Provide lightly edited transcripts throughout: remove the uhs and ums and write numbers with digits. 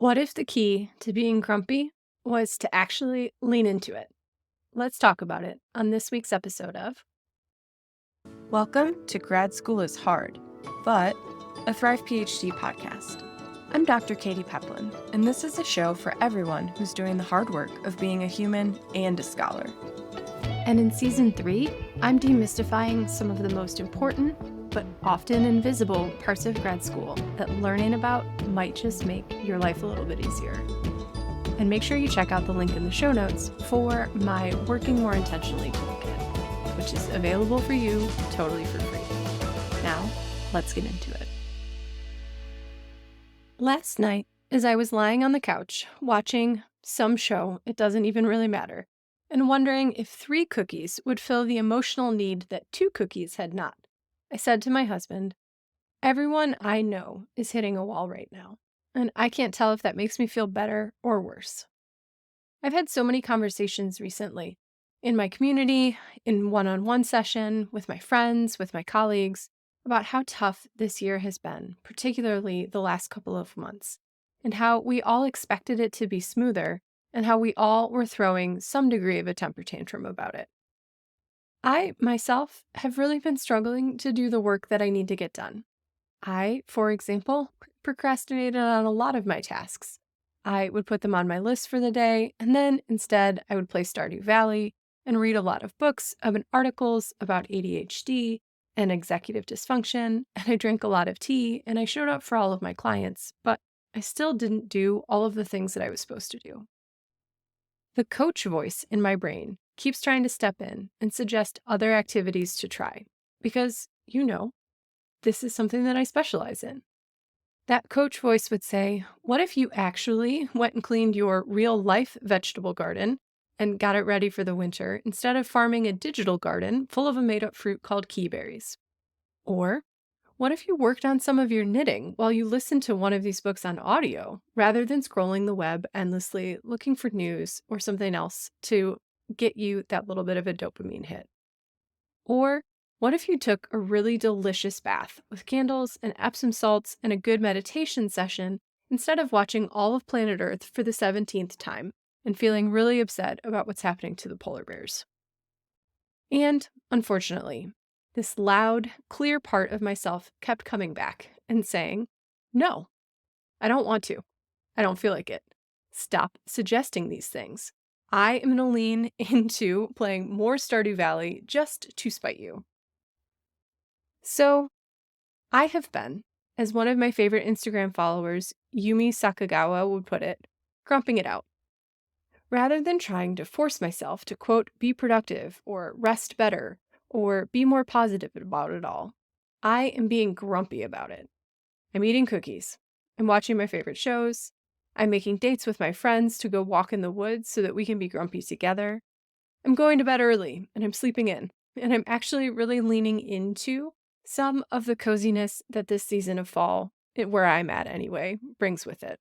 What if the key to being grumpy was to actually lean into it? Let's talk about it on this week's episode of Welcome to Grad School is Hard, but a Thrive PhD podcast. I'm Dr. Katie Peplin, and this is a show for everyone who's doing the hard work of being a human and a scholar. And in Season 3, I'm demystifying some of the most important, but often invisible parts of grad school that learning about might just make your life a little bit easier. And make sure you check out the link in the show notes for my Working More Intentionally toolkit, which is available for you totally for free. Now, let's get into it. Last night, as I was lying on the couch watching some show, it doesn't even really matter, and wondering if 3 cookies would fill the emotional need that 2 cookies had not, I said to my husband, "Everyone I know is hitting a wall right now, and I can't tell if that makes me feel better or worse." I've had so many conversations recently, in my community, in one-on-one session, with my friends, with my colleagues, about how tough this year has been, particularly the last couple of months, and how we all expected it to be smoother, and how we all were throwing some degree of a temper tantrum about it. I, myself, have really been struggling to do the work that I need to get done. I, for example, procrastinated on a lot of my tasks. I would put them on my list for the day, and then instead I would play Stardew Valley and read a lot of books and articles about ADHD and executive dysfunction, and I drank a lot of tea, and I showed up for all of my clients, but I still didn't do all of the things that I was supposed to do. The coach voice in my brain keeps trying to step in and suggest other activities to try, because, this is something that I specialize in. That coach voice would say, what if you actually went and cleaned your real life vegetable garden and got it ready for the winter instead of farming a digital garden full of a made-up fruit called keyberries? Or what if you worked on some of your knitting while you listened to one of these books on audio rather than scrolling the web endlessly looking for news or something else to get you that little bit of a dopamine hit? Or what if you took a really delicious bath with candles and Epsom salts and a good meditation session instead of watching all of planet Earth for the 17th time and feeling really upset about what's happening to the polar bears? And, unfortunately, this loud, clear part of myself kept coming back and saying, no, I don't want to. I don't feel like it. Stop suggesting these things. I am going to lean into playing more Stardew Valley just to spite you. So, I have been, as one of my favorite Instagram followers, Yumi Sakagawa, would put it, grumping it out. Rather than trying to force myself to, quote, be productive or rest better or be more positive about it all, I am being grumpy about it. I'm eating cookies. I'm watching my favorite shows. I'm making dates with my friends to go walk in the woods so that we can be grumpy together. I'm going to bed early and I'm sleeping in. And I'm actually really leaning into some of the coziness that this season of fall, where I'm at anyway, brings with it.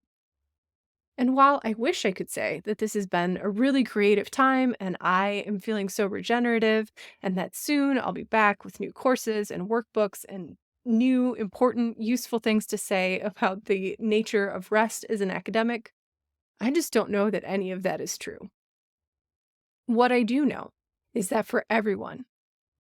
And while I wish I could say that this has been a really creative time and I am feeling so regenerative and that soon I'll be back with new courses and workbooks and new, important, useful things to say about the nature of rest as an academic, I just don't know that any of that is true. What I do know is that for everyone,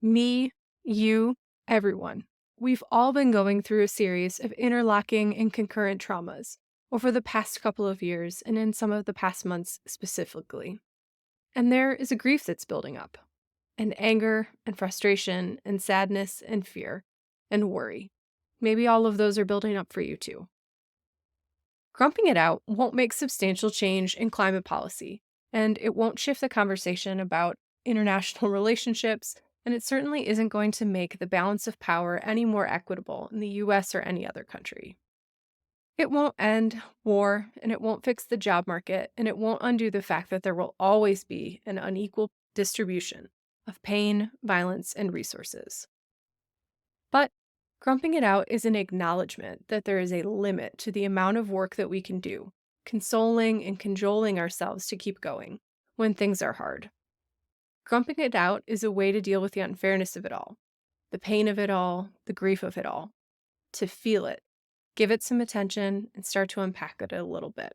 me, you, everyone, we've all been going through a series of interlocking and concurrent traumas over the past couple of years and in some of the past months specifically. And there is a grief that's building up, and anger and frustration and sadness and fear and worry. Maybe all of those are building up for you too. Grumping it out won't make substantial change in climate policy, and it won't shift the conversation about international relationships, and it certainly isn't going to make the balance of power any more equitable in the US or any other country. It won't end war, and it won't fix the job market, and it won't undo the fact that there will always be an unequal distribution of pain, violence, and resources. But grumping it out is an acknowledgement that there is a limit to the amount of work that we can do, consoling and cajoling ourselves to keep going when things are hard. Grumping it out is a way to deal with the unfairness of it all, the pain of it all, the grief of it all, to feel it, give it some attention, and start to unpack it a little bit.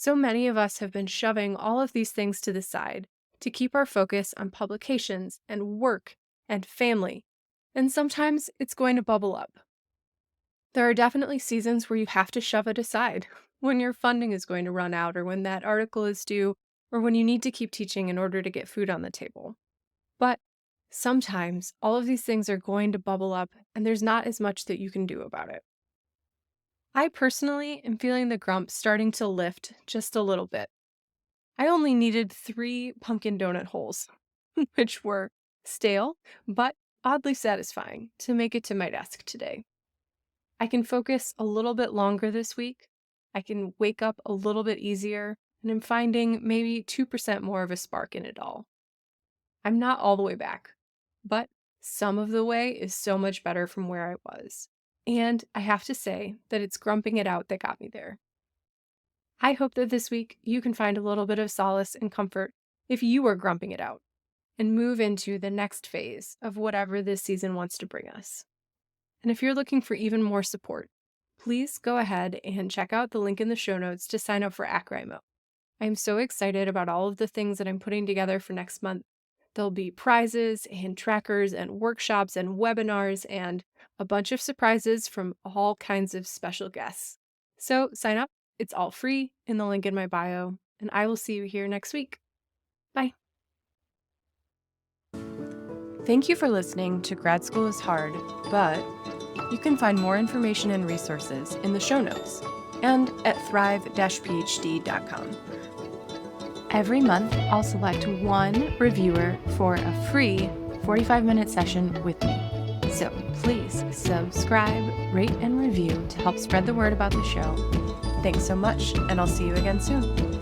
So many of us have been shoving all of these things to the side to keep our focus on publications and work and family, and sometimes it's going to bubble up. There are definitely seasons where you have to shove it aside, when your funding is going to run out, or when that article is due, or when you need to keep teaching in order to get food on the table. But sometimes all of these things are going to bubble up, and there's not as much that you can do about it. I personally am feeling the grump starting to lift just a little bit. I only needed 3 pumpkin donut holes, which were stale, but oddly satisfying, to make it to my desk today. I can focus a little bit longer this week. I can wake up a little bit easier, and I'm finding maybe 2% more of a spark in it all. I'm not all the way back, but some of the way is so much better from where I was. And I have to say that it's grumping it out that got me there. I hope that this week you can find a little bit of solace and comfort if you are grumping it out and move into the next phase of whatever this season wants to bring us. And if you're looking for even more support, please go ahead and check out the link in the show notes to sign up for AcRIMO. I'm so excited about all of the things that I'm putting together for next month. There'll be prizes and trackers and workshops and webinars and a bunch of surprises from all kinds of special guests. So sign up. It's all free in the link in my bio, and I will see you here next week. Bye. Thank you for listening to Grad School is Hard, but you can find more information and resources in the show notes and at thrive-phd.com. Every month, I'll select one reviewer for a free 45-minute session with me. So please subscribe, rate, and review to help spread the word about the show. Thanks so much, and I'll see you again soon.